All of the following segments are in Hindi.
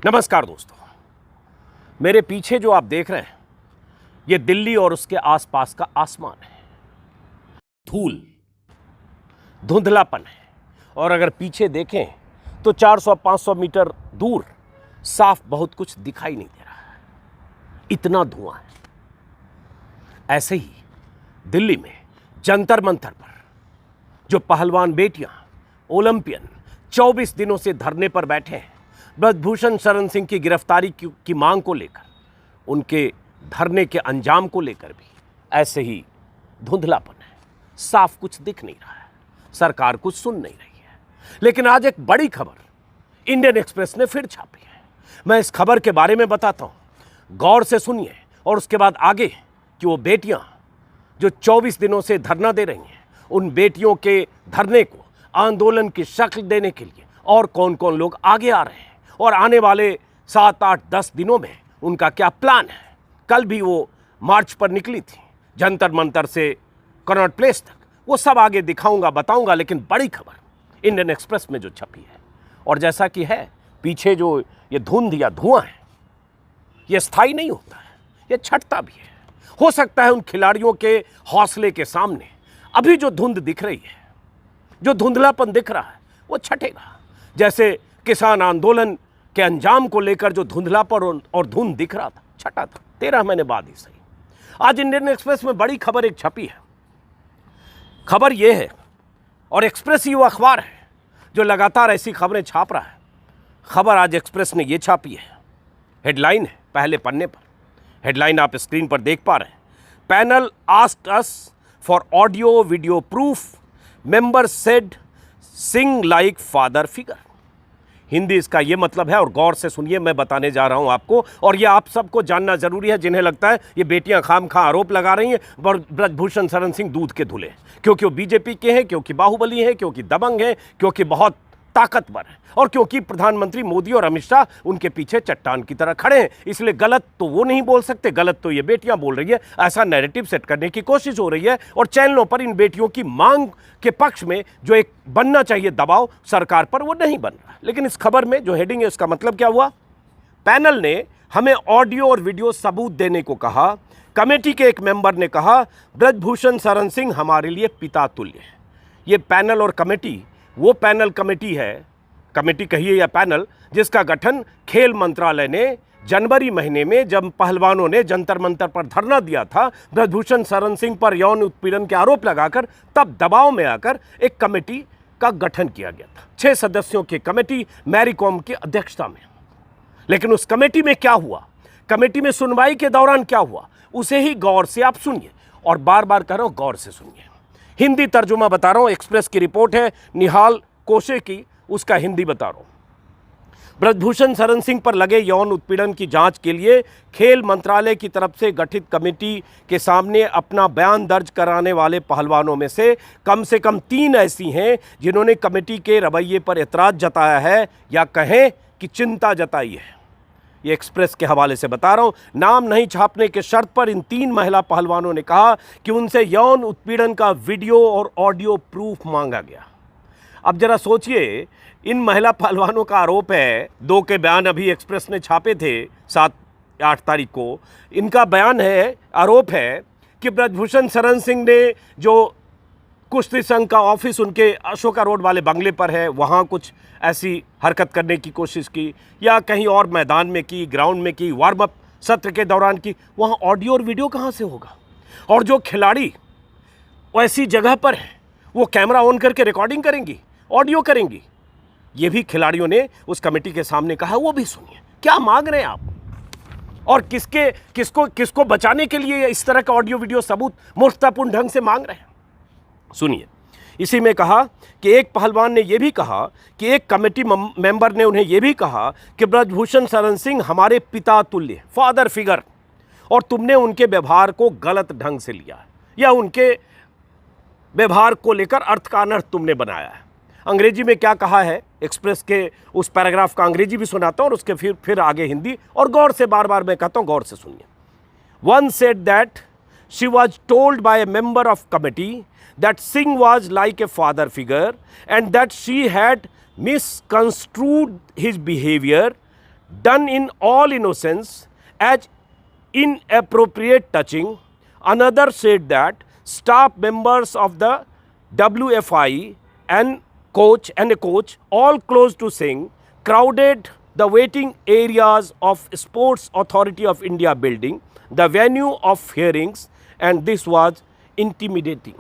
नमस्कार दोस्तों, मेरे पीछे जो आप देख रहे हैं ये दिल्ली और उसके आसपास का आसमान है। धूल, धुंधलापन है और अगर पीछे देखें तो 400-500 मीटर दूर साफ बहुत कुछ दिखाई नहीं दे रहा है, इतना धुआं है। ऐसे ही दिल्ली में जंतर मंतर पर जो पहलवान बेटियां ओलंपियन 24 दिनों से धरने पर बैठे हैं ब्रजभूषण शरण सिंह की गिरफ्तारी की मांग को लेकर, उनके धरने के अंजाम को लेकर भी ऐसे ही धुंधलापन है, साफ कुछ दिख नहीं रहा है, सरकार कुछ सुन नहीं रही है। लेकिन आज एक बड़ी खबर इंडियन एक्सप्रेस ने फिर छापी है। मैं इस खबर के बारे में बताता हूं, गौर से सुनिए और उसके बाद आगे कि वो बेटियां जो 24 दिनों से धरना दे रही हैं, उन बेटियों के धरने को आंदोलन की शक्ल देने के लिए और कौन कौन लोग आगे आ रहे हैं और आने वाले 7, 8, 10 दिनों में उनका क्या प्लान है। कल भी वो मार्च पर निकली थी, जंतर मंतर से कनॉट प्लेस तक, वो सब आगे दिखाऊंगा, बताऊंगा। लेकिन बड़ी खबर इंडियन एक्सप्रेस में जो छपी है, और जैसा कि है पीछे जो ये धुंध या धुआं है, ये स्थायी नहीं होता है, ये छटता भी है। हो सकता है उन खिलाड़ियों के हौसले के सामने अभी जो धुंध दिख रही है, जो धुंधलापन दिख रहा है, वो छटेगा। जैसे किसान आंदोलन के अंजाम को लेकर जो धुंधलापन और धुंध दिख रहा था, छटा था 13 महीने बाद ही सही। आज इंडियन एक्सप्रेस में बड़ी खबर एक छपी है। खबर यह है, और एक्सप्रेस ही वो अखबार है जो लगातार ऐसी खबरें छाप रहा है। खबर आज एक्सप्रेस ने ये छापी है, हेडलाइन है पहले पन्ने पर। हेडलाइन आप स्क्रीन पर देख पा रहे हैं, panel asked us for audio video proof, member said sing like father figure. Hindi इसका ये मतलब है, और गौर से सुनिए, मैं बताने जा रहा हूं आपको, और ये आप सबको जानना जरूरी है जिन्हें लगता है ये बेटियां खामखा आरोप लगा रही हैं और ब्रजभूषण शरण सिंह दूध के धुले, क्योंकि वो बीजेपी के हैं, क्योंकि बाहुबली हैं, क्योंकि दबंग हैं, क्योंकि बहुत ताकतवर है, और क्योंकि प्रधानमंत्री मोदी और अमित शाह उनके पीछे चट्टान की तरह खड़े हैं। इसलिए गलत तो वो नहीं बोल सकते, गलत तो ये बेटियां बोल रही है। ऐसा नैरेटिव सेट करने की कोशिश हो रही है, और चैनलों पर इन बेटियों की मांग के पक्ष में जो एक बनना चाहिए दबाव सरकार पर, वो नहीं बन रहा। लेकिन इस खबर में जो हेडिंग है, उसका मतलब क्या हुआ? पैनल ने हमें ऑडियो और वीडियो सबूत देने को कहा। कमेटी के एक मेंबर ने कहा, ब्रजभूषण शरण सिंह हमारे लिए पिता तुल्य है। ये पैनल और कमेटी वो पैनल कमेटी है, कमेटी कहिए या पैनल, जिसका गठन खेल मंत्रालय ने जनवरी महीने में, जब पहलवानों ने जंतर मंतर पर धरना दिया था ब्रजभूषण शरण सिंह पर यौन उत्पीड़न के आरोप लगाकर, तब दबाव में आकर एक कमेटी का गठन किया गया था। 6 सदस्यों की कमेटी मैरी कॉम की अध्यक्षता में। लेकिन उस कमेटी में क्या हुआ, कमेटी में सुनवाई के दौरान क्या हुआ, उसे ही गौर से आप सुनिए, और बार बार कह रहा हूं, गौर से सुनिए। हिंदी तर्जुमा बता रहा हूं, एक्सप्रेस की रिपोर्ट है निहाल कोशे की, उसका हिंदी बता रहा हूं। ब्रजभूषण शरण सिंह पर लगे यौन उत्पीड़न की जांच के लिए खेल मंत्रालय की तरफ से गठित कमेटी के सामने अपना बयान दर्ज कराने वाले पहलवानों में से कम 3 ऐसी हैं जिन्होंने कमेटी के रवैये पर एतराज जताया है, या कहें कि चिंता जताई है। ये एक्सप्रेस के हवाले से बता रहा हूं। नाम नहीं छापने के शर्त पर इन 3 महिला पहलवानों ने कहा कि उनसे यौन उत्पीड़न का वीडियो और ऑडियो प्रूफ मांगा गया। अब जरा सोचिए, इन महिला पहलवानों का आरोप है, 2 के बयान अभी एक्सप्रेस ने छापे थे 7-8 तारीख को। इनका बयान है, आरोप है कि ब्रजभूषण शरण सिंह ने जो कुश्ती संघ का ऑफिस उनके अशोका रोड वाले बंगले पर है, वहाँ कुछ ऐसी हरकत करने की कोशिश की, या कहीं और मैदान में की, ग्राउंड में की, वार्म अप सत्र के दौरान की। वहाँ ऑडियो और वीडियो कहाँ से होगा? और जो खिलाड़ी ऐसी जगह पर है, वो कैमरा ऑन करके रिकॉर्डिंग करेंगी, ऑडियो करेंगी। ये भी खिलाड़ियों ने उस कमेटी के सामने कहा, वो भी सुनिए। क्या मांग रहे हैं आप, और किसको बचाने के लिए इस तरह का ऑडियो वीडियो सबूत मूर्खतापूर्ण ढंग से मांग रहे हैं? सुनिए। इसी में कहा कि एक पहलवान ने यह भी कहा कि एक कमेटी मेंबर ने उन्हें यह भी कहा कि ब्रजभूषण शरण सिंह हमारे पिता तुल्य, फादर फिगर, और तुमने उनके व्यवहार को गलत ढंग से लिया, या उनके व्यवहार को लेकर अर्थ का अनर्थ तुमने बनाया है। अंग्रेजी में क्या कहा है, एक्सप्रेस के उस पैराग्राफ का अंग्रेजी भी सुनाता हूं और उसके फिर आगे हिंदी, और गौर से बार बार मैं कहता हूं, गौर से सुनिए। One said that she was told by A member of committee that Singh was like a father figure and that she had misconstrued his behavior done in all innocence as inappropriate touching. Another said that staff members of the WFI and a coach, all close to Singh, crowded the waiting areas of Sports Authority of India building, the venue of hearings, and this was intimidating.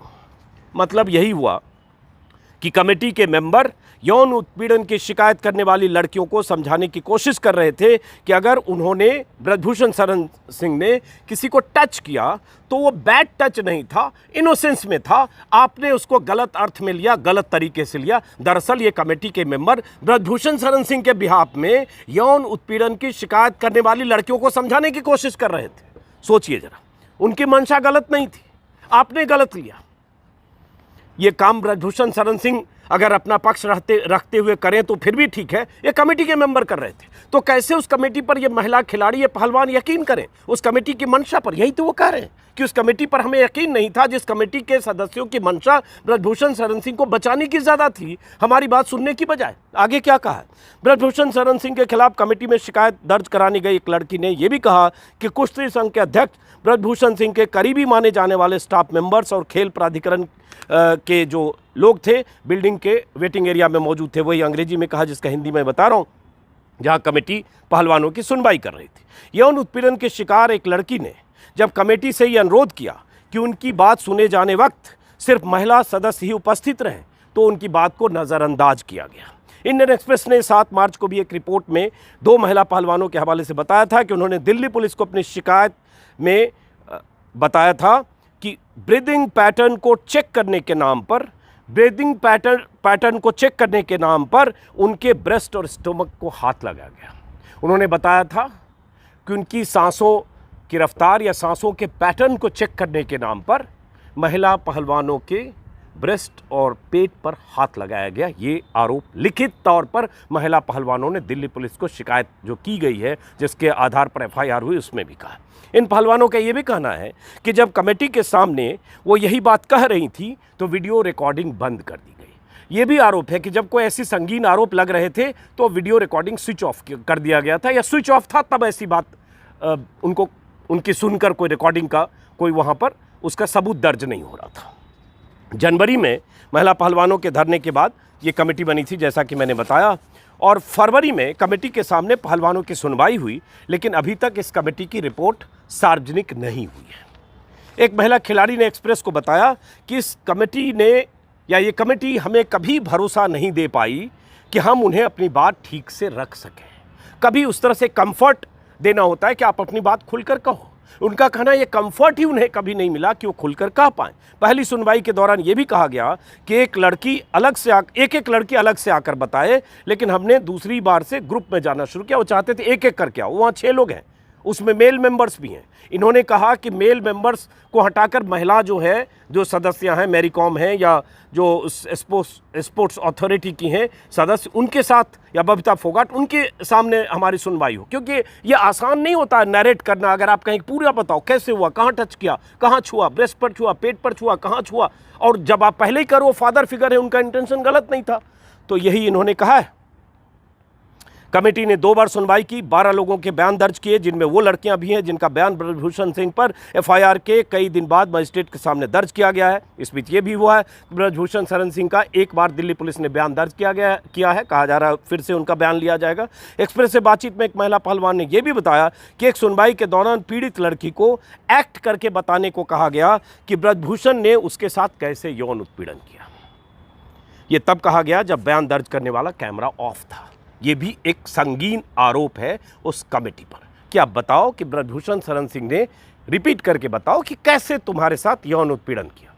मतलब यही हुआ कि कमेटी के मेंबर यौन उत्पीड़न की शिकायत करने वाली लड़कियों को समझाने की कोशिश कर रहे थे कि अगर उन्होंने ब्रजभूषण शरण सिंह ने किसी को टच किया तो वो बैड टच नहीं था, इनोसेंस में था, आपने उसको गलत अर्थ में लिया, गलत तरीके से लिया। दरअसल ये कमेटी के मेंबर ब्रजभूषण शरण सिंह के बिहाफ में यौन उत्पीड़न की शिकायत करने वाली लड़कियों को समझाने की कोशिश कर रहे थे। सोचिए जरा, उनकी मंशा गलत नहीं थी, आपने गलत लिया। ये काम ब्रजभूषण शरण सिंह अगर अपना पक्ष रखते हुए करें तो फिर भी ठीक है, ये कमेटी के मेंबर कर रहे थे, तो कैसे उस कमेटी पर ये महिला खिलाड़ी, ये पहलवान यकीन करें उस कमेटी की मंशा पर? यही तो वो कह रहे हैं कि उस कमेटी पर हमें यकीन नहीं था, जिस कमेटी के सदस्यों की मंशा ब्रजभूषण शरण सिंह को बचाने की ज़्यादा थी, हमारी बात सुनने की बजाय। आगे क्या कहा है? ब्रजभूषण शरण सिंह के खिलाफ कमेटी में शिकायत दर्ज कराने गई एक लड़की ने यह भी कहा कि कुश्ती संघ के अध्यक्ष ब्रजभूषण सिंह के करीबी माने जाने वाले स्टाफ मेंबर्स और खेल प्राधिकरण के जो लोग थे बिल्डिंग के वेटिंग एरिया में मौजूद थे। वही अंग्रेजी में कहा जिसका हिंदी में बता रहा हूँ, जहाँ कमेटी पहलवानों की सुनवाई कर रही थी। यौन उत्पीड़न के शिकार एक लड़की ने जब कमेटी से ये अनुरोध किया कि उनकी बात सुने जाने वक्त सिर्फ महिला सदस्य ही उपस्थित रहें, तो उनकी बात को नज़रअंदाज किया गया। इंडियन एक्सप्रेस ने 7 मार्च को भी एक रिपोर्ट में 2 महिला पहलवानों के हवाले से बताया था कि उन्होंने दिल्ली पुलिस को अपनी शिकायत में बताया था कि ब्रीदिंग पैटर्न को चेक करने के नाम पर उनके ब्रेस्ट और स्टोमक को हाथ लगाया गया। उन्होंने बताया था कि उनकी सांसों की रफ्तार या सांसों के पैटर्न को चेक करने के नाम पर महिला पहलवानों के ब्रेस्ट और पेट पर हाथ लगाया गया। ये आरोप लिखित तौर पर महिला पहलवानों ने दिल्ली पुलिस को शिकायत जो की गई है, जिसके आधार पर FIR हुई, उसमें भी कहा। इन पहलवानों का ये भी कहना है कि जब कमेटी के सामने वो यही बात कह रही थी तो वीडियो रिकॉर्डिंग बंद कर दी गई। ये भी आरोप है कि जब कोई ऐसी संगीन आरोप लग रहे थे तो वीडियो रिकॉर्डिंग स्विच ऑफ कर दिया गया था, या स्विच ऑफ था तब ऐसी बात उनकी सुनकर कोई रिकॉर्डिंग का कोई वहाँ पर उसका सबूत दर्ज नहीं हो रहा था। जनवरी में महिला पहलवानों के धरने के बाद ये कमेटी बनी थी, जैसा कि मैंने बताया, और फरवरी में कमेटी के सामने पहलवानों की सुनवाई हुई, लेकिन अभी तक इस कमेटी की रिपोर्ट सार्वजनिक नहीं हुई है। एक महिला खिलाड़ी ने एक्सप्रेस को बताया कि इस कमेटी ने या ये कमेटी हमें कभी भरोसा नहीं दे पाई कि हम उन्हें अपनी बात ठीक से रख सकें। कभी उस तरह से कंफर्ट देना होता है कि आप अपनी बात खुलकर कहो। उनका कहना ये कंफर्ट ही उन्हें कभी नहीं मिला कि वो खुलकर कह पाएं। पहली सुनवाई के दौरान ये भी कहा गया कि एक लड़की अलग से आकर बताए, लेकिन हमने दूसरी बार से ग्रुप में जाना शुरू किया। वो चाहते थे एक एक करके आओ। वहाँ 6 लोग हैं, उसमें मेल मेंबर्स भी हैं। इन्होंने कहा कि मेल मेंबर्स को हटाकर महिला जो सदस्य हैं, मैरी कॉम हैं या जो स्पोर्ट्स अथॉरिटी की हैं सदस्य, उनके साथ या बबीता फोगाट, उनके सामने हमारी सुनवाई हो, क्योंकि ये आसान नहीं होता है नरेट करना। अगर आप कहीं पूरा बताओ कैसे हुआ, कहाँ टच किया, कहाँ छुआ, ब्रेस्ट पर छुआ, पेट पर छुआ, कहाँ छुआ, और जब आप पहले ही करो, फादर फिगर है, उनका इंटेंशन गलत नहीं था। तो यही इन्होंने कहा है। कमेटी ने 2 बार सुनवाई की, 12 लोगों के बयान दर्ज किए, जिनमें वो लड़कियां भी हैं जिनका बयान ब्रजभूषण सिंह पर FIR के कई दिन बाद मजिस्ट्रेट के सामने दर्ज किया गया है। इस बीच ये भी हुआ है ब्रजभूषण शरण सिंह का एक बार दिल्ली पुलिस ने बयान दर्ज किया है। कहा जा रहा है फिर से उनका बयान लिया जाएगा। एक्सप्रेस से बातचीत में एक महिला पहलवान ने यह भी बताया कि एक सुनवाई के दौरान पीड़ित लड़की को एक्ट करके बताने को कहा गया कि ब्रजभूषण ने उसके साथ कैसे यौन उत्पीड़न किया। ये तब कहा गया जब बयान दर्ज करने वाला कैमरा ऑफ था। ये भी एक संगीन आरोप है उस कमेटी पर कि आप बताओ कि ब्रजभूषण शरण सिंह ने रिपीट करके बताओ कि कैसे तुम्हारे साथ यौन उत्पीड़न किया।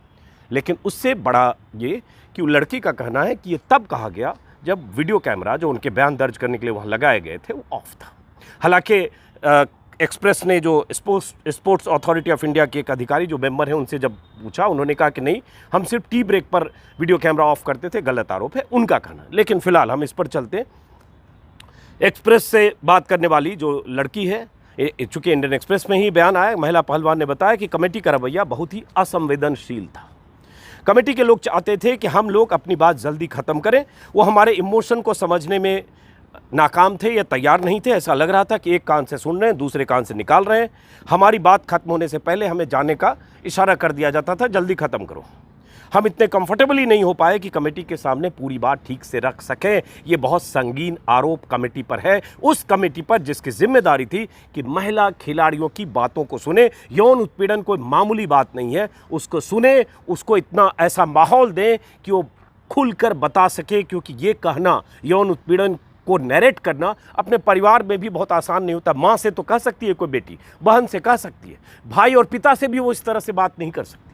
लेकिन उससे बड़ा ये कि लड़की का कहना है कि ये तब कहा गया जब वीडियो कैमरा जो उनके बयान दर्ज करने के लिए वहाँ लगाए गए थे वो ऑफ था। हालांकि एक्सप्रेस ने जो स्पोर्ट्स अथॉरिटी ऑफ इंडिया के एक अधिकारी जो मेंबर हैं उनसे जब पूछा, उन्होंने कहा कि नहीं, हम सिर्फ टी ब्रेक पर वीडियो कैमरा ऑफ करते थे, गलत आरोप है उनका कहना। लेकिन फिलहाल हम इस पर चलते हैं। एक्सप्रेस से बात करने वाली जो लड़की है, चूंकि इंडियन एक्सप्रेस में ही बयान आया, महिला पहलवान ने बताया कि कमेटी का रवैया बहुत ही असंवेदनशील था। कमेटी के लोग चाहते थे कि हम लोग अपनी बात जल्दी ख़त्म करें। वो हमारे इमोशन को समझने में नाकाम थे या तैयार नहीं थे। ऐसा लग रहा था कि एक कान से सुन रहे हैं, दूसरे कान से निकाल रहे हैं। हमारी बात खत्म होने से पहले हमें जाने का इशारा कर दिया जाता था, जल्दी ख़त्म करो। हम इतने कंफर्टेबली नहीं हो पाए कि कमेटी के सामने पूरी बात ठीक से रख सकें। ये बहुत संगीन आरोप कमेटी पर है, उस कमेटी पर जिसकी जिम्मेदारी थी कि महिला खिलाड़ियों की बातों को सुने। यौन उत्पीड़न कोई मामूली बात नहीं है, उसको सुने, उसको इतना ऐसा माहौल दें कि वो खुलकर बता सके, क्योंकि ये कहना, यौन उत्पीड़न को नैरेट करना अपने परिवार में भी बहुत आसान नहीं होता। माँ से तो कह सकती है कोई बेटी, बहन से कह सकती है, भाई और पिता से भी वो इस तरह से बात नहीं कर सकती।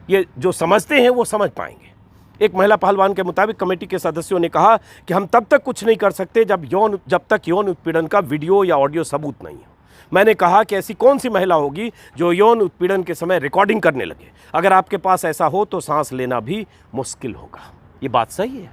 ये जो समझते हैं वो समझ पाएंगे। एक महिला पहलवान के मुताबिक कमेटी के सदस्यों ने कहा कि हम तब तक कुछ नहीं कर सकते जब तक यौन उत्पीड़न का वीडियो या ऑडियो सबूत नहीं हो। मैंने कहा कि ऐसी कौन सी महिला होगी जो यौन उत्पीड़न के समय रिकॉर्डिंग करने लगे। अगर आपके पास ऐसा हो तो सांस लेना भी मुश्किल होगा। ये बात सही है।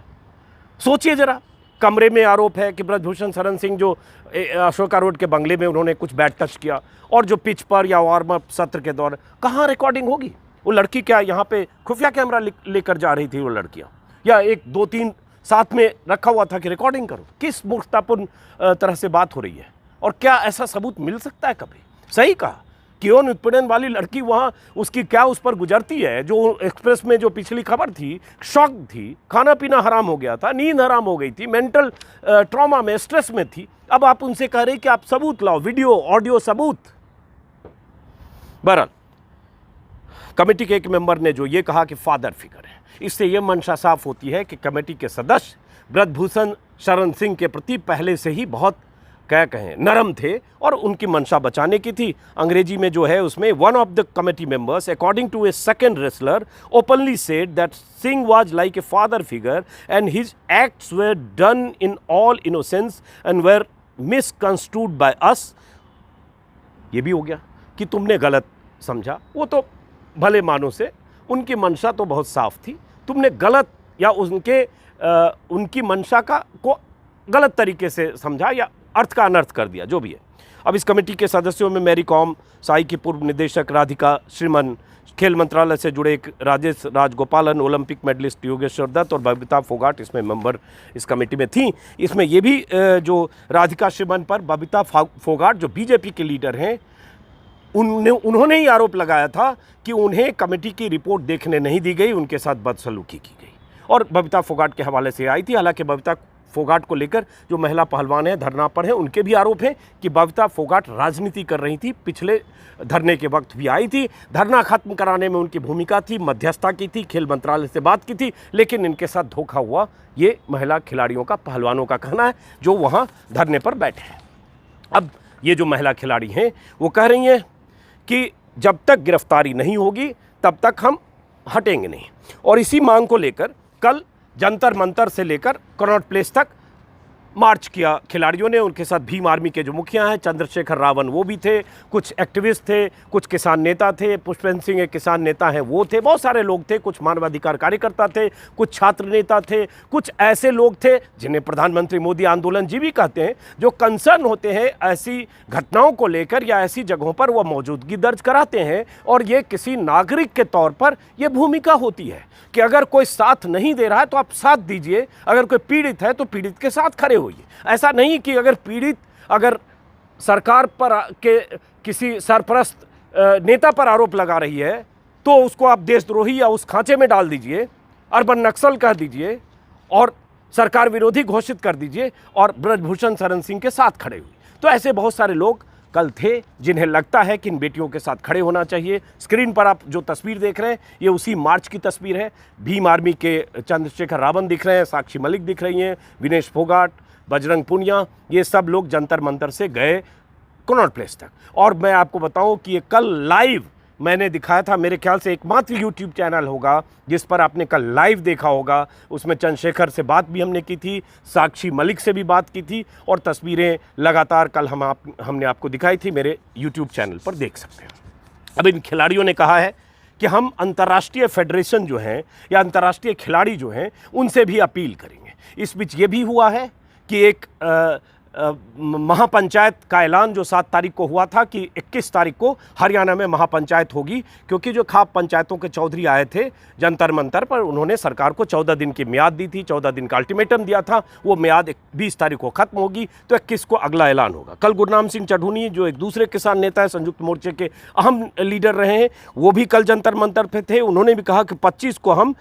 सोचिए जरा, कमरे में आरोप है कि ब्रजभूषण शरण सिंह जो अशोका रोड के बंगले में उन्होंने कुछ बैड टच किया, और जो पिच पर या वार्म अप सत्र के दौरान कहाँ रिकॉर्डिंग होगी। वो लड़की क्या यहाँ पे खुफिया कैमरा लेकर जा रही थी वो लड़कियाँ, या 1-2-3 साथ में रखा हुआ था कि रिकॉर्डिंग करो। किस मूर्खतापूर्ण तरह से बात हो रही है, और क्या ऐसा सबूत मिल सकता है कभी? सही कहा कि यौन उत्पीड़न वाली लड़की वहाँ, उसकी क्या उस पर गुजरती है। जो एक्सप्रेस में जो पिछली खबर थी, शॉक थी, खाना पीना हराम हो गया था, नींद हराम हो गई थी, मेंटल ट्रॉमा में, स्ट्रेस में थी। अब आप उनसे कह रहे कि आप सबूत लाओ, वीडियो ऑडियो सबूत। बहरहाल कमेटी के एक मेंबर ने जो ये कहा कि फादर फिगर है, इससे ये मंशा साफ होती है कि कमेटी के सदस्य ब्रजभूषण शरण सिंह के प्रति पहले से ही बहुत क्या कहें नरम थे, और उनकी मंशा बचाने की थी। अंग्रेजी में जो है उसमें, one of the committee members according to a second wrestler openly said that Singh was like a father figure and his acts were done in all innocence and were misconstrued by us. ये भी हो गया कि तुमने गलत समझा। वो तो भले मानो से, उनकी मंशा तो बहुत साफ थी, तुमने गलत या उनकी मंशा को गलत तरीके से समझा या अर्थ का अनर्थ कर दिया, जो भी है। अब इस कमेटी के सदस्यों में मैरी कॉम, साई की पूर्व निदेशक राधिका श्रीमन, खेल मंत्रालय से जुड़े एक राजेश राजगोपालन, ओलंपिक मेडलिस्ट योगेश्वर दत्त और बबीता फोगाट इसमें मेंबर इस कमेटी में थी। इसमें ये भी जो राधिका श्रीमन पर बबीता फोगाट जो बीजेपी के लीडर हैं, उन्होंने ही आरोप लगाया था कि उन्हें कमेटी की रिपोर्ट देखने नहीं दी गई, उनके साथ बदसलूकी की गई, और बबीता फोगाट के हवाले से आई थी। हालांकि बबीता फोगाट को लेकर जो महिला पहलवान है, धरना पर है, उनके भी आरोप हैं कि बबीता फोगाट राजनीति कर रही थी। पिछले धरने के वक्त भी आई थी, धरना खत्म कराने में उनकी भूमिका थी, मध्यस्थता की थी, खेल मंत्रालय से बात की थी, लेकिन इनके साथ धोखा हुआ। ये महिला खिलाड़ियों का, पहलवानों का कहना है जो वहाँ धरने पर बैठे हैं। अब ये जो महिला खिलाड़ी हैं वो कह रही हैं कि जब तक गिरफ्तारी नहीं होगी तब तक हम हटेंगे नहीं, और इसी मांग को लेकर कल जंतर मंतर से लेकर कनॉट प्लेस तक मार्च किया खिलाड़ियों ने। उनके साथ भीम आर्मी के जो मुखिया हैं चंद्रशेखर रावण वो भी थे, कुछ एक्टिविस्ट थे, कुछ किसान नेता थे, पुष्पेंद्र सिंह एक किसान नेता हैं वो थे, बहुत सारे लोग थे, कुछ मानवाधिकार कार्यकर्ता थे, कुछ छात्र नेता थे, कुछ ऐसे लोग थे जिन्हें प्रधानमंत्री मोदी आंदोलन जीवी कहते हैं, जो कंसर्न होते हैं ऐसी घटनाओं को लेकर या ऐसी जगहों पर वो मौजूदगी दर्ज कराते हैं। और ये किसी नागरिक के तौर पर ये भूमिका होती है कि अगर कोई साथ नहीं दे रहा है तो आप साथ दीजिए, अगर कोई पीड़ित है तो पीड़ित के साथ खड़े होइए। ऐसा नहीं कि अगर पीड़ित अगर सरकार पर के किसी सरपरस्त नेता पर आरोप लगा रही है तो उसको आप देशद्रोही या उस खांचे में डाल दीजिए, अर्बन नक्सल कह दीजिए और सरकार विरोधी घोषित कर दीजिए और ब्रजभूषण शरण सिंह के साथ खड़े हुए। तो ऐसे बहुत सारे लोग कल थे जिन्हें लगता है कि इन बेटियों के साथ खड़े होना चाहिए। स्क्रीन पर आप जो तस्वीर देख रहे हैं ये उसी मार्च की तस्वीर है। भीम आर्मी के चंद्रशेखर रावण दिख रहे हैं, साक्षी मलिक दिख रही हैं, विनेश फोगाट, बजरंग पुनिया, ये सब लोग जंतर मंतर से गए कनॉट प्लेस तक। और मैं आपको बताऊं कि ये कल लाइव मैंने दिखाया था, मेरे ख्याल से एकमात्र यूट्यूब चैनल होगा जिस पर आपने कल लाइव देखा होगा। उसमें चंद्रशेखर से बात भी हमने की थी, साक्षी मलिक से भी बात की थी और तस्वीरें लगातार कल हमने आपको दिखाई थी, मेरे यूट्यूब चैनल पर देख सकते हैं। अब इन खिलाड़ियों ने कहा है कि हम अंतर्राष्ट्रीय फेडरेशन जो हैं या अंतर्राष्ट्रीय खिलाड़ी जो हैं उनसे भी अपील करेंगे। इस बीच ये भी हुआ है कि एक महापंचायत का ऐलान जो 7 तारीख को हुआ था कि 21 तारीख को हरियाणा में महापंचायत होगी, क्योंकि जो खाप पंचायतों के चौधरी आए थे जंतर मंतर पर, उन्होंने सरकार को 14 दिन की मियाद दी थी, 14 दिन का अल्टीमेटम दिया था। वो मियाद 20 तारीख को खत्म होगी, तो 21 को अगला ऐलान होगा। कल गुरनाम सिंह चढ़ूनी जो एक दूसरे किसान नेता है, संयुक्त मोर्चे के अहम लीडर रहे हैं, वो भी कल जंतर मंतर पे थे। उन्होंने भी कहा कि 25 को हम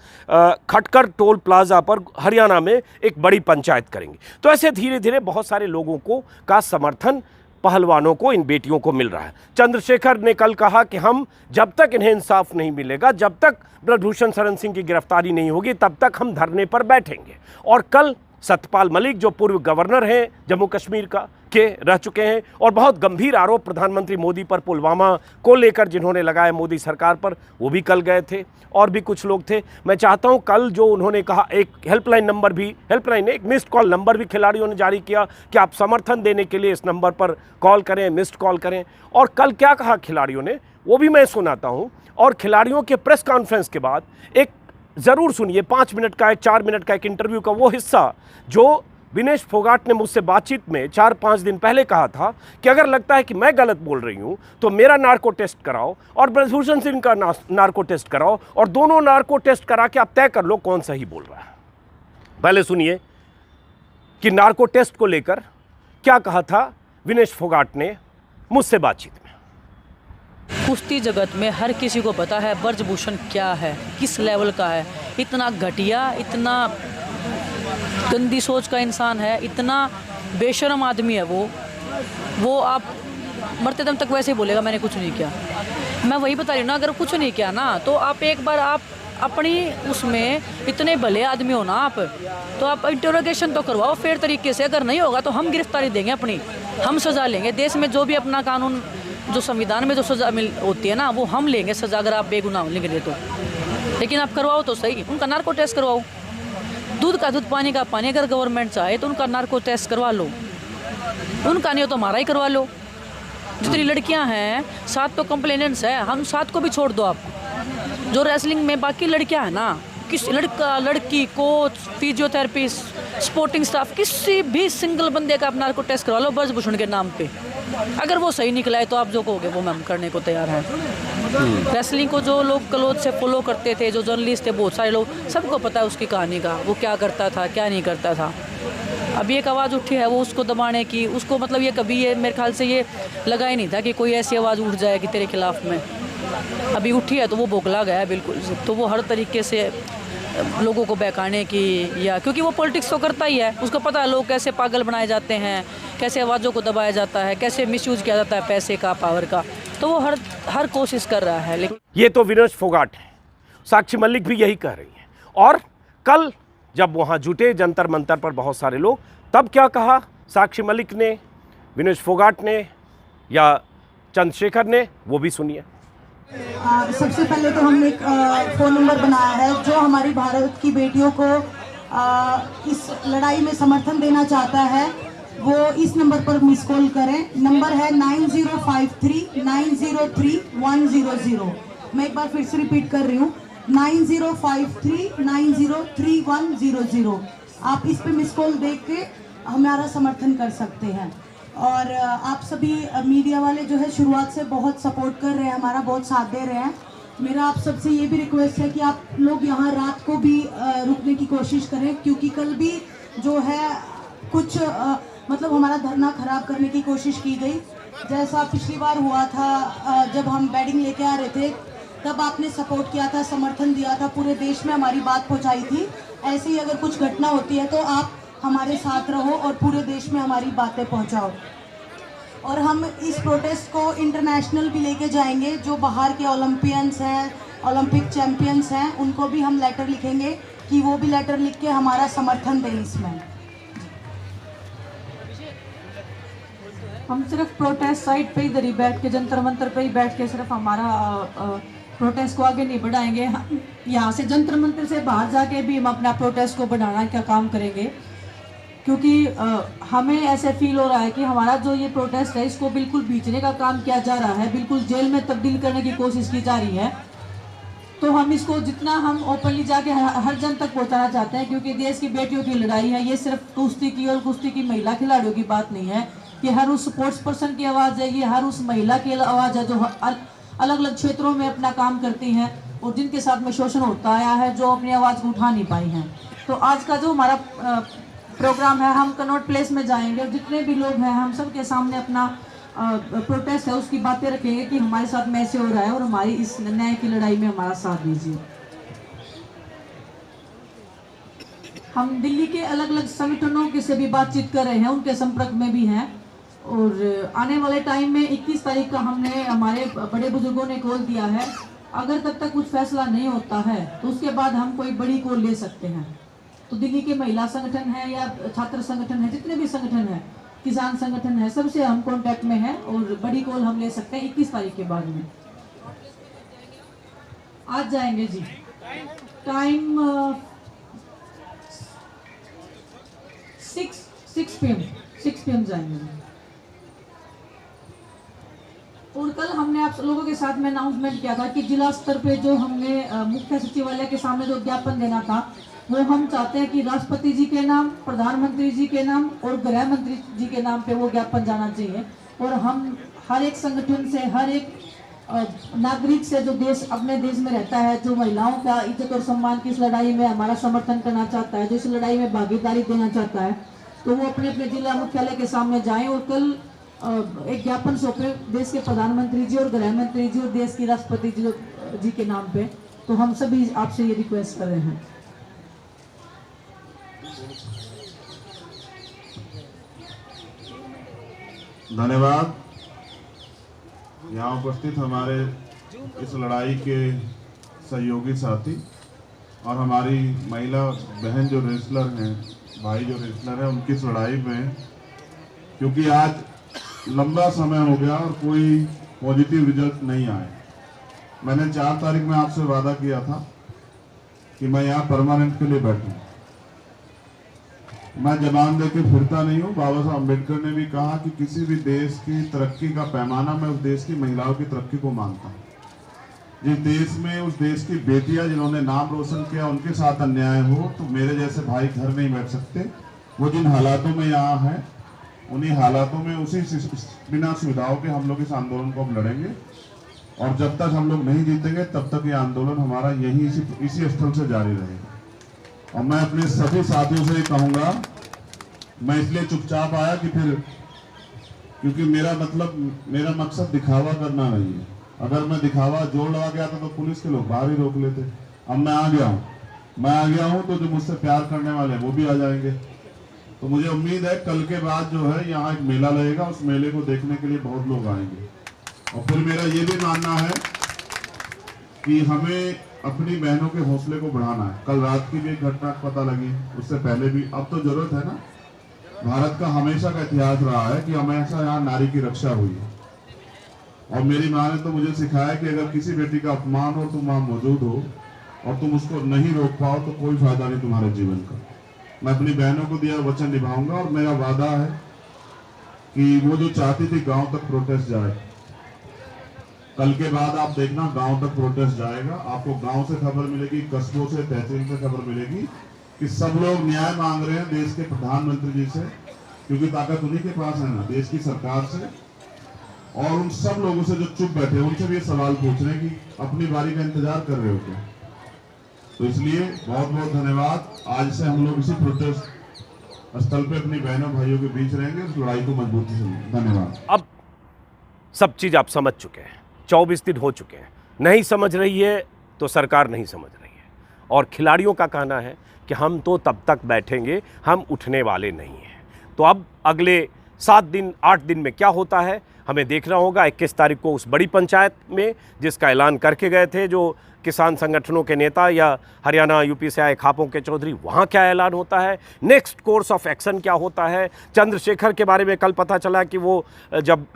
खटकर टोल प्लाजा पर हरियाणा में एक बड़ी पंचायत करेंगे। तो ऐसे धीरे धीरे बहुत सारे लोगों को का समर्थन पहलवानों को, इन बेटियों को मिल रहा है। चंद्रशेखर ने कल कहा कि हम जब तक इन्हें इंसाफ नहीं मिलेगा, जब तक ब्रजभूषण शरण सिंह की गिरफ्तारी नहीं होगी, तब तक हम धरने पर बैठेंगे। और कल सत्यपाल मलिक जो पूर्व गवर्नर हैं जम्मू कश्मीर के रह चुके हैं और बहुत गंभीर आरोप प्रधानमंत्री मोदी पर पुलवामा को लेकर जिन्होंने लगाए मोदी सरकार पर, वो भी कल गए थे। और भी कुछ लोग थे। मैं चाहता हूं कल जो उन्होंने कहा, एक हेल्पलाइन नंबर भी, हेल्पलाइन एक मिस्ड कॉल नंबर भी खिलाड़ियों ने जारी किया कि आप समर्थन देने के लिए इस नंबर पर कॉल करें, मिस्ड कॉल करें। और कल क्या कहा खिलाड़ियों ने वो भी मैं सुनाता हूं। और खिलाड़ियों के प्रेस कॉन्फ्रेंस के बाद एक ज़रूर सुनिए 5 मिनट का, 4 मिनट का एक इंटरव्यू का वो हिस्सा जो विनेश फोगाट ने मुझसे बातचीत में 4-5 दिन पहले कहा था कि अगर लगता है कि मैं गलत बोल रही हूं तो मेरा नार्को टेस्ट कराओ और ब्रजभूषण सिंह का नार्को टेस्ट कराओ, और दोनों नार्को टेस्ट करा के आप तय कर लो कौन सही बोल रहा है। पहले सुनिए कि नार्को टेस्ट को लेकर क्या कहा था विनेश फोगाट ने मुझसे बातचीत में। कुश्ती जगत में हर किसी को पता है ब्रजभूषण क्या है, किस लेवल का है। इतना घटिया, इतना गंदी सोच का इंसान है, इतना बेशर्म आदमी है वो आप मरते दम तक वैसे ही बोलेगा मैंने कुछ नहीं किया। मैं वही बता रही हूँ ना, अगर कुछ नहीं किया ना तो आप एक बार आप अपनी उसमें इतने भले आदमी हो ना आप, तो आप इंटरोगेशन तो करवाओ फेयर तरीके से। अगर नहीं होगा तो हम गिरफ्तारी देंगे अपनी, हम सज़ा लेंगे। देश में जो भी अपना कानून, जो संविधान में जो सज़ा होती है ना, वो हम लेंगे सज़ा, अगर आप बेगुनाह निकले तो। लेकिन आप करवाओ तो सही, उनका नार्को टेस्ट करवाओ। दूध का दूध, पानी का पानी। अगर गवर्नमेंट चाहे तो उनका नार्को टेस्ट करवा लो, उनका नहीं हो तो हमारा ही करवा लो। जितनी लड़कियां हैं, 7 तो कंप्लेनेंट्स है, हम 7 को भी छोड़ दो आप। जो रेसलिंग में बाकी लड़कियां हैं ना, किस लड़का, लड़की, कोच, फिजियोथेरेपिस्ट, स्पोर्टिंग स्टाफ, किसी भी सिंगल बंदे का आप नार्को टेस्ट करवा लो ब्रजभूषण के नाम पे। अगर वो सही निकला है तो आप जो कहोगे वो हम करने को तैयार हैं। रेसलिंग को जो लोग क्लोज से फॉलो करते थे, जो जर्नलिस्ट थे, बहुत सारे लोग, सबको पता है उसकी कहानी का, वो क्या करता था क्या नहीं करता था। अभी एक आवाज़ उठी है वो उसको दबाने की, उसको मतलब ये कभी ये मेरे ख्याल से ये लगा ही नहीं था कि कोई ऐसी आवाज़ उठ जाएगी तेरे खिलाफ में। अभी उठी है तो वो बौखला गया है बिल्कुल। तो वो हर तरीके से लोगों को बहकाने की, या क्योंकि वो पॉलिटिक्स तो करता ही है, उसको पता है लोग कैसे पागल बनाए जाते हैं, कैसे आवाज़ों को दबाया जाता है, कैसे मिसयूज किया जाता है पैसे का, पावर का। तो वो हर कोशिश कर रहा है। लेकिन ये तो विनेश फोगाट है, साक्षी मलिक भी यही कह रही है। और कल जब वहाँ जुटे जंतर मंतर पर बहुत सारे लोग, तब क्या कहा साक्षी मलिक ने, विनेश फोगाट ने या चंद्रशेखर ने, वो भी सुनिए। सबसे पहले तो हमने एक फ़ोन नंबर बनाया है जो हमारी भारत की बेटियों को इस लड़ाई में समर्थन देना चाहता है, वो इस नंबर पर मिस कॉल करें। नंबर है 9053903100। मैं एक बार फिर से रिपीट कर रही हूँ, 9053903100। आप इस पे मिस कॉल देख के हमारा समर्थन कर सकते हैं। और आप सभी मीडिया वाले जो है शुरुआत से बहुत सपोर्ट कर रहे हैं, हमारा बहुत साथ दे रहे हैं। मेरा आप सबसे ये भी रिक्वेस्ट है कि आप लोग यहाँ रात को भी रुकने की कोशिश करें, क्योंकि कल भी जो है कुछ मतलब हमारा धरना खराब करने की कोशिश की गई। जैसा पिछली बार हुआ था जब हम बैडिंग लेके आ रहे थे, तब आपने सपोर्ट किया था, समर्थन दिया था, पूरे देश में हमारी बात पहुँचाई थी। ऐसे ही अगर कुछ घटना होती है तो आप हमारे साथ रहो और पूरे देश में हमारी बातें पहुंचाओ। और हम इस प्रोटेस्ट को इंटरनेशनल भी लेके जाएंगे। जो बाहर के ओलंपियंस हैं, ओलंपिक चैंपियंस हैं, उनको भी हम लेटर लिखेंगे कि वो भी लेटर लिख के हमारा समर्थन दें इसमें। हम सिर्फ प्रोटेस्ट साइट पे इधर ही बैठ के, जंतर मंतर पे ही बैठ के सिर्फ हमारा प्रोटेस्ट को आगे नहीं बढ़ाएंगे। यहाँ से जंतर मंतर से बाहर जाके भी हम अपना प्रोटेस्ट को बढ़ाना का काम करेंगे, क्योंकि हमें ऐसे फील हो रहा है कि हमारा जो ये प्रोटेस्ट है इसको बिल्कुल बीचने का काम किया जा रहा है, बिल्कुल जेल में तब्दील करने की कोशिश की जा रही है। तो हम इसको जितना हम ओपनली जाके हर जन तक पहुंचाना चाहते हैं, क्योंकि देश की बेटियों की लड़ाई है। ये सिर्फ कुश्ती की और कुश्ती की महिला खिलाड़ियों की बात नहीं है, कि हर उस स्पोर्ट्स पर्सन की आवाज़ है, ये हर उस महिला की आवाज़ है जो अलग अलग क्षेत्रों में अपना काम करती हैं और जिनके साथ में शोषण होता आया है, जो अपनी आवाज़ को उठा नहीं पाई हैं। तो आज का जो हमारा प्रोग्राम है, हम कनॉट प्लेस में जाएंगे और जितने भी लोग हैं हम सब के सामने अपना प्रोटेस्ट है उसकी बातें रखेंगे कि हमारे साथ में ऐसे हो रहा है और हमारी इस न्याय की लड़ाई में हमारा साथ दीजिए। हम दिल्ली के अलग अलग संगठनों के से भी बातचीत कर रहे हैं, उनके संपर्क में भी हैं और आने वाले टाइम में 21 तारीख का हमने हमारे बड़े बुजुर्गों ने कॉल दिया है। अगर तब तक कुछ फैसला नहीं होता है तो उसके बाद हम कोई बड़ी कॉल ले सकते हैं। तो दिल्ली के महिला संगठन है या छात्र संगठन है, जितने भी संगठन है, किसान संगठन है, सबसे हम कांटेक्ट में हैं और बड़ी कॉल हम ले सकते हैं 21 तारीख के बाद में। आज जाएंगे जी, टाइम 6 PM जाएंगे। और कल हमने आप लोगों के साथ में अनाउंसमेंट किया था कि जिला स्तर पे जो हमने मुख्य सचिवालय के सामने जो ज्ञापन देना था, वो हम चाहते हैं कि राष्ट्रपति जी के नाम, प्रधानमंत्री जी के नाम और गृह मंत्री जी के नाम पे वो ज्ञापन जाना चाहिए। और हम हर एक संगठन से, हर एक नागरिक से जो देश अपने देश में रहता है, जो महिलाओं का इज्जत और सम्मान की इस लड़ाई में हमारा समर्थन करना चाहता है, जो इस लड़ाई में भागीदारी देना चाहता है, तो वो अपने अपने जिला मुख्यालय के सामने जाएं और कल एक ज्ञापन सौंपे देश के प्रधानमंत्री जी और गृह मंत्री जी और देश की राष्ट्रपति जी के नाम पे। तो हम सभी आपसे ये रिक्वेस्ट कर रहे हैं। धन्यवाद। यहाँ उपस्थित हमारे इस लड़ाई के सहयोगी साथी और हमारी महिला बहन जो रेसलर हैं, भाई जो रेसलर हैं, उनकी इस लड़ाई में, क्योंकि आज लंबा समय हो गया और कोई पॉजिटिव रिजल्ट नहीं आए। मैंने 4 तारीख में आपसे वादा किया था कि मैं यहाँ परमानेंट के लिए बैठूं। मैं जबान देके फिरता नहीं हूँ। बाबा साहब अम्बेडकर ने भी कहा कि किसी भी देश की तरक्की का पैमाना मैं उस देश की महिलाओं की तरक्की को मानता हूँ। जिस देश में उस देश की बेटियां जिन्होंने नाम रोशन किया उनके साथ अन्याय हो तो मेरे जैसे भाई घर नहीं बैठ सकते। वो जिन हालातों में यहाँ हैं, उन्हीं हालातों में उसी बिना सुविधाओं के हम लोग इस आंदोलन को अब लड़ेंगे और जब तक हम लोग नहीं जीतेंगे तब तक ये आंदोलन हमारा यही इसी स्थल से जारी रहेगा। और मैं अपने सभी साथियों से कहूँगा, मैं इसलिए चुपचाप आया कि फिर, क्योंकि मेरा मकसद दिखावा करना नहीं है। अगर मैं दिखावा जोर लगा गया था तो पुलिस के लोग बाहर ही रोक लेते। अब मैं आ गया हूँ तो जो मुझसे प्यार करने वाले हैं वो भी आ जाएंगे। तो मुझे उम्मीद है कल के बाद जो है यहाँ एक मेला लगेगा, उस मेले को देखने के लिए बहुत लोग आएंगे। और फिर मेरा ये भी मानना है कि हमें अपनी बहनों के हौसले को बढ़ाना है। कल रात की भी एक घटना पता लगी, उससे पहले भी। अब तो जरूरत है ना, भारत का हमेशा का इतिहास रहा है कि हमेशा यहाँ नारी की रक्षा हुई है। और मेरी माँ ने तो मुझे सिखाया कि अगर किसी बेटी का अपमान हो, तुम वहाँ मौजूद हो और तुम उसको नहीं रोक पाओ तो कोई फायदा नहीं तुम्हारे जीवन का। मैं अपनी बहनों को दिया वचन निभाऊंगा और मेरा वादा है कि वो जो चाहती थी गांव तक प्रोटेस्ट जाए, कल के बाद आप देखना गांव तक प्रोटेस्ट जाएगा। आपको गांव से खबर मिलेगी, कस्बों से, तहसील से खबर मिलेगी कि सब लोग न्याय मांग रहे हैं देश के प्रधानमंत्री जी से, क्योंकि ताकत उन्हीं के पास है ना, देश की सरकार से। और उन सब लोगों से जो चुप बैठे उनसे भी ये सवाल पूछ रहे हैं कि अपनी बारी का इंतजार कर रहे हो क्या। तो इसलिए बहुत बहुत धन्यवाद। आज से हम लोग इसी प्रोटेस्ट स्थल पे अपनी बहनों भाइयों के बीच रहेंगे, इस लड़ाई को मजबूती से। धन्यवाद। अब सब चीज आप समझ चुके हैं, 24 दिन हो चुके हैं। नहीं समझ रही है तो सरकार नहीं समझ रही है। और खिलाड़ियों का कहना है कि हम तो तब तक बैठेंगे, हम उठने वाले नहीं हैं। तो अब अगले 7 दिन 8 दिन में क्या होता है हमें देखना होगा। 21 तारीख को उस बड़ी पंचायत में, जिसका ऐलान करके गए थे जो किसान संगठनों के नेता या हरियाणा यूपी से आए खापों के चौधरी, वहाँ क्या ऐलान होता है, नेक्स्ट कोर्स ऑफ एक्शन क्या होता है। चंद्रशेखर के बारे में कल पता चला कि वो जब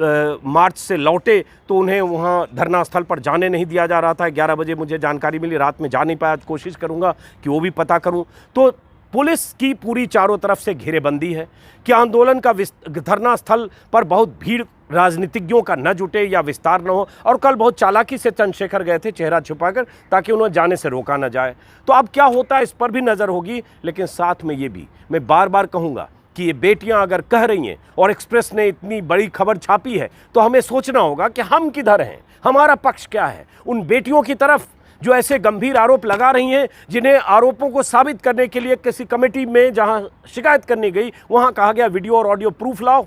मार्च से लौटे तो उन्हें वहाँ धरना स्थल पर जाने नहीं दिया जा रहा था। 11 बजे मुझे जानकारी मिली, रात में जा नहीं पाया। कोशिश करूँगा कि वो भी पता करूँ। तो पुलिस की पूरी चारों तरफ से घेरेबंदी है कि आंदोलन का धरना स्थल पर बहुत भीड़ राजनीतिज्ञों का न जुटे या विस्तार न हो। और कल बहुत चालाकी से चंद्रशेखर गए थे चेहरा छुपाकर, ताकि उन्हें जाने से रोका न जाए। तो अब क्या होता है इस पर भी नज़र होगी। लेकिन साथ में ये भी मैं बार बार कहूँगा कि ये बेटियां अगर कह रही हैं और एक्सप्रेस ने इतनी बड़ी खबर छापी है, तो हमें सोचना होगा कि हम किधर हैं, हमारा पक्ष क्या है। उन बेटियों की तरफ जो ऐसे गंभीर आरोप लगा रही हैं, जिन्हें आरोपों को साबित करने के लिए किसी कमेटी में जहां शिकायत करनी गई वहां कहा गया वीडियो और ऑडियो प्रूफ लाओ,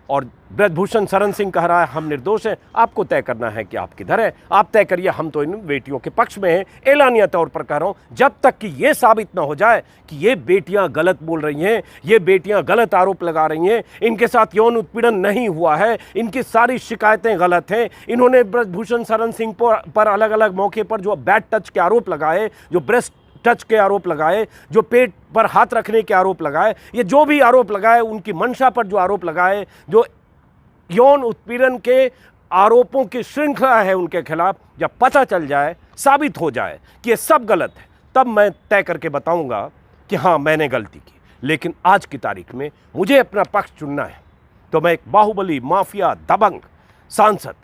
और ब्रजभूषण शरण सिंह कह रहा है हम निर्दोष हैं। आपको तय करना है कि आप किधर है, आप तय करिए। हम तो इन बेटियों के पक्ष में हैं, एलानिया तौर पर कह रहा हूं। जब तक कि ये साबित ना हो जाए कि ये बेटियां गलत बोल रही हैं, ये बेटियां गलत आरोप लगा रही हैं, इनके साथ यौन उत्पीड़न नहीं हुआ है, इनकी सारी शिकायतें गलत हैं, इन्होंने ब्रजभूषण शरण सिंह पर अलग अलग मौके पर जो बैड टच के आरोप लगाए, जो ब्रेस्ट टच के आरोप लगाए, जो पेट पर हाथ रखने के आरोप लगाए, ये जो भी आरोप लगाए, उनकी मंशा पर जो आरोप लगाए, जो यौन उत्पीड़न के आरोपों की श्रृंखला है उनके खिलाफ, जब पता चल जाए, साबित हो जाए कि ये सब गलत है, तब मैं तय करके बताऊंगा कि हाँ मैंने गलती की। लेकिन आज की तारीख में मुझे अपना पक्ष चुनना है, तो मैं एक बाहुबली माफिया दबंग सांसद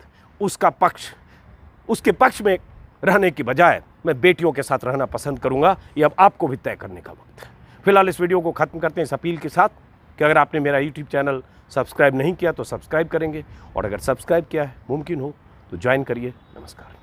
उसके पक्ष में रहने की बजाय मैं बेटियों के साथ रहना पसंद करूंगा। ये अब आपको भी तय करने का वक्त है। फिलहाल इस वीडियो को खत्म करते हैं इस अपील के साथ कि अगर आपने मेरा यूट्यूब चैनल सब्सक्राइब नहीं किया तो सब्सक्राइब करेंगे, और अगर सब्सक्राइब किया है मुमकिन हो तो ज्वाइन करिए। नमस्कार।